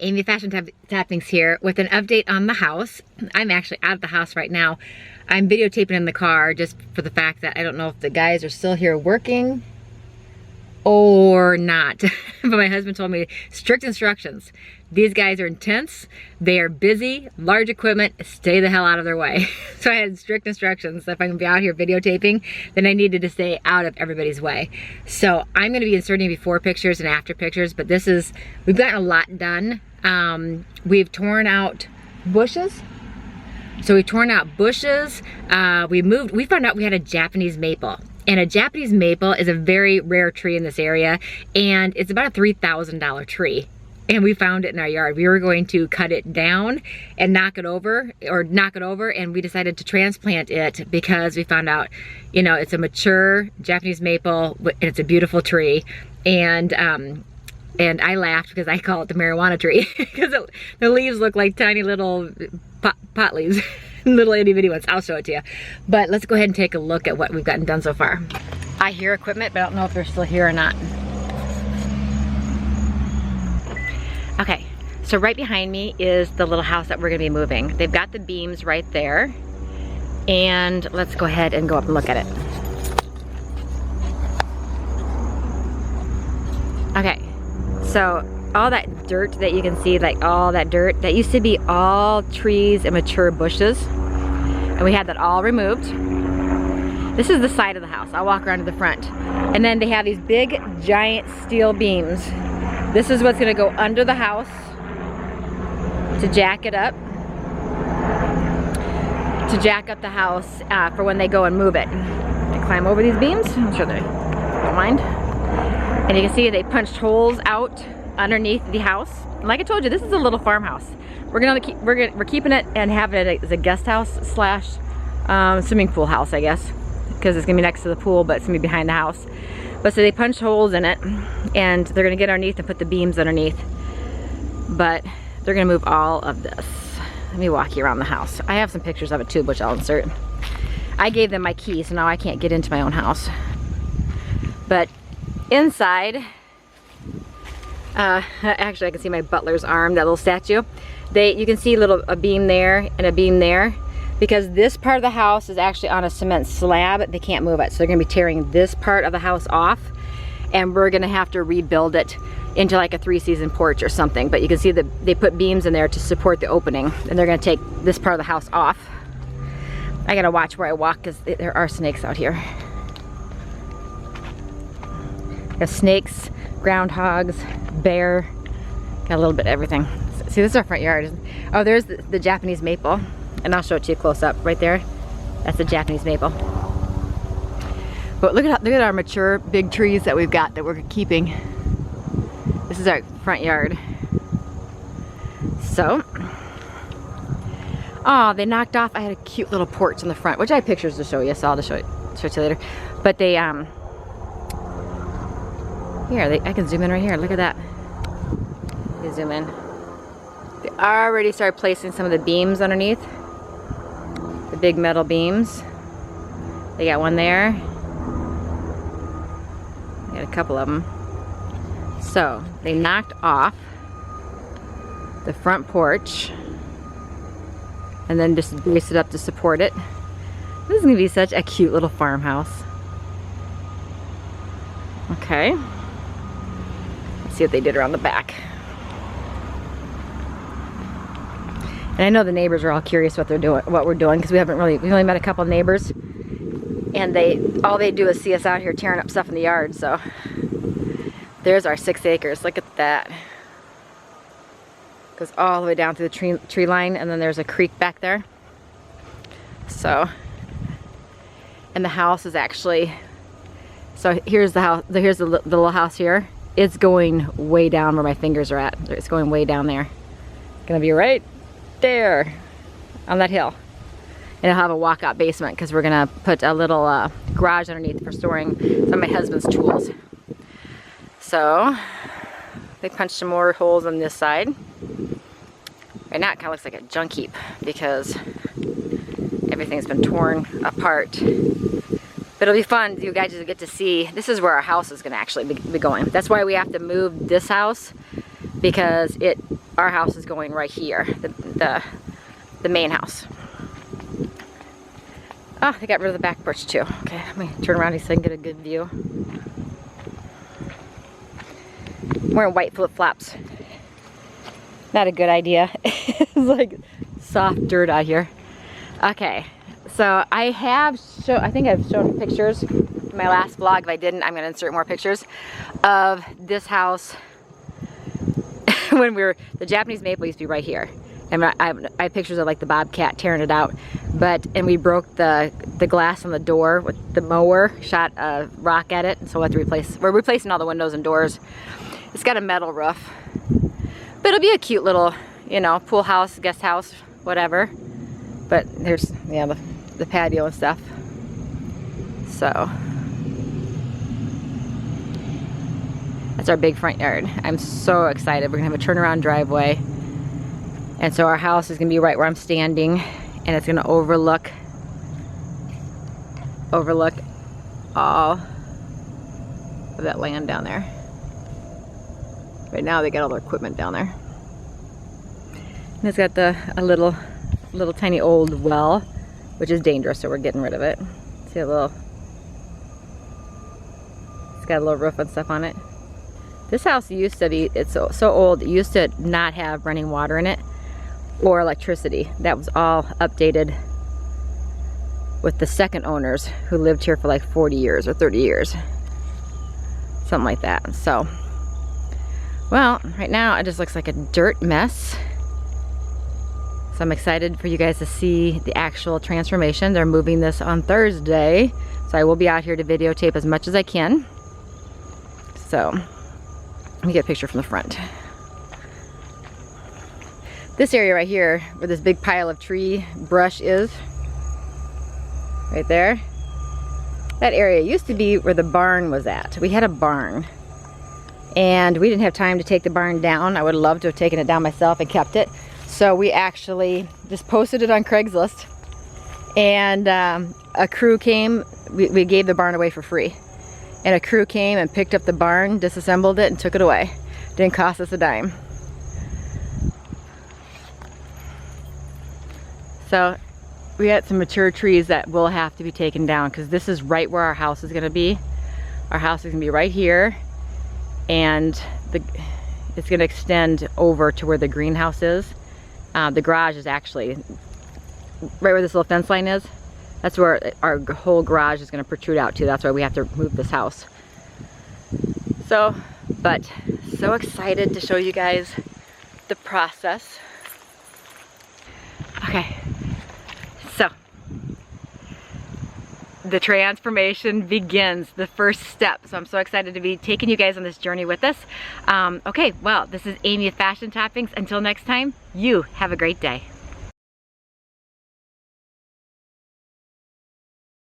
Amy Fashion Tappings here with an update on the house. I'm actually out of the house right now. I'm videotaping in the car just for the fact that I don't know if the guys are still here working or not. But my husband told me strict instructions. These guys are intense, they are busy, large equipment, stay the hell out of their way. So I had strict instructions that if I'm gonna be out here videotaping, then I needed to stay out of everybody's way. So I'm gonna be inserting before pictures and after pictures, but we've gotten a lot done. We've torn out bushes. So we torn out bushes, we found out we had a Japanese maple. And a Japanese maple is a very rare tree in this area, and it's about a $3,000 tree. And we found it in our yard. We were going to cut it down and knock it over, and we decided to transplant it because we found out, you know, it's a mature Japanese maple, and it's a beautiful tree. And I laughed because I call it the marijuana tree because the leaves look like tiny little pot leaves. Little itty bitty ones. I'll show it to you. But let's go ahead and take a look at what we've gotten done so far. I hear equipment, but I don't know if they're still here or not. Okay, so right behind me is the little house that we're gonna be moving. They've got the beams right there. And let's go ahead and go up and look at it. Okay, so all that dirt that you can see, like all that dirt, that used to be all trees and mature bushes. And we had that all removed. This is the side of the house. I'll walk around to the front. And then they have these big, giant steel beams. This is what's gonna go under the house to jack it up. To jack up the house for when they go and move it. They climb over these beams. I'm sure they don't mind. And you can see they punched holes out underneath the house. Like I told you, this is a little farmhouse. We're keeping it and having it as a guest house slash swimming pool house, I guess, because it's gonna be next to the pool, but it's gonna be behind the house. But so they punched holes in it, and they're gonna get underneath and put the beams underneath. But they're gonna move all of this. Let me walk you around the house. I have some pictures of it too, which I'll insert. I gave them my key, so now I can't get into my own house. But inside, actually I can see my butler's arm, that little statue. You can see a beam there and a beam there, because this part of the house is actually on a cement slab. They can't move it, so they're gonna be tearing this part of the house off, and we're gonna have to rebuild it into like a 3-season porch or something. But you can see that they put beams in there to support the opening, and they're gonna take this part of the house off. I gotta watch where I walk because there are snakes out here. There's snakes, groundhogs, bear, got a little bit of everything. See, this is our front yard. Oh, there's the Japanese maple, and I'll show it to you close up right there. That's the Japanese maple. But look at our mature big trees that we've got that we're keeping. This is our front yard. So, oh, they knocked off. I had a cute little porch in the front, which I have pictures to show you, so I'll show it to you later. But they I can zoom in right here. Look at that. You zoom in. They already started placing some of the beams underneath. The big metal beams. They got one there. They got a couple of them. So they knocked off the front porch and then just braced it up to support it. This is gonna be such a cute little farmhouse. Okay. Let's see what they did around the back. And I know the neighbors are all curious what we're doing, because we only met a couple of neighbors, and all they do is see us out here tearing up stuff in the yard. So there's our 6 acres. Look at that. Goes all the way down to the tree line, and then there's a creek back there. So, and the house is actually, so here's the house, here's the little house here. It's going way down where my fingers are at. It's going way down there. Gonna be right there on that hill. And it'll have a walkout basement because we're gonna put a little garage underneath for storing some of my husband's tools. So they punched some more holes on this side. Right now it kind of looks like a junk heap because everything's been torn apart. But it'll be fun. You guys will get to see. This is where our house is going to actually be going. That's why we have to move this house, because our house is going right here, the main house. Oh, they got rid of the back porch too. Okay, let me turn around so I can get a good view. I'm wearing white flip-flops. Not a good idea. It's like soft dirt out here. Okay, so I think I've shown pictures in my last vlog. If I didn't, I'm gonna insert more pictures of this house when the Japanese maple used to be right here. And I have pictures of like the bobcat tearing it out. And we broke the glass on the door with the mower, shot a rock at it, and so we'll have to we're replacing all the windows and doors. It's got a metal roof. But it'll be a cute little, you know, pool house, guest house, whatever. But there's, yeah, the patio and stuff. So that's our big front yard. I'm so excited. We're gonna have a turnaround driveway. And so our house is gonna be right where I'm standing, and it's gonna overlook all of that land down there. Right now they got all their equipment down there. And it's got a little tiny old well, which is dangerous, so we're getting rid of it. See it's got a little roof and stuff on it. This house used to be, it's so old, it used to not have running water in it or electricity. That was all updated with the second owners who lived here for like 40 years or 30 years. Something like that. So, well, right now it just looks like a dirt mess. So I'm excited for you guys to see the actual transformation. They're moving this on Thursday, so I will be out here to videotape as much as I can. So, let me get a picture from the front. This area right here, where this big pile of tree brush is, right there, that area used to be where the barn was at. We had a barn, and we didn't have time to take the barn down. I would love to have taken it down myself and kept it. So we actually just posted it on Craigslist, and a crew came. We gave the barn away for free, and a crew came and picked up the barn, disassembled it, and took it away. Didn't cost us a dime. So we got some mature trees that will have to be taken down, because this is right where our house is going to be. Our house is going to be right here, and it's going to extend over to where the greenhouse is. The garage is actually right where this little fence line is. That's where our whole garage is going to protrude out to. That's why we have to move this house. So, but so excited to show you guys the process. Okay, so the transformation begins, the first step. So I'm so excited to be taking you guys on this journey with us. Okay, well, this is Amy of Fashion Toppings. Until next time, you have a great day.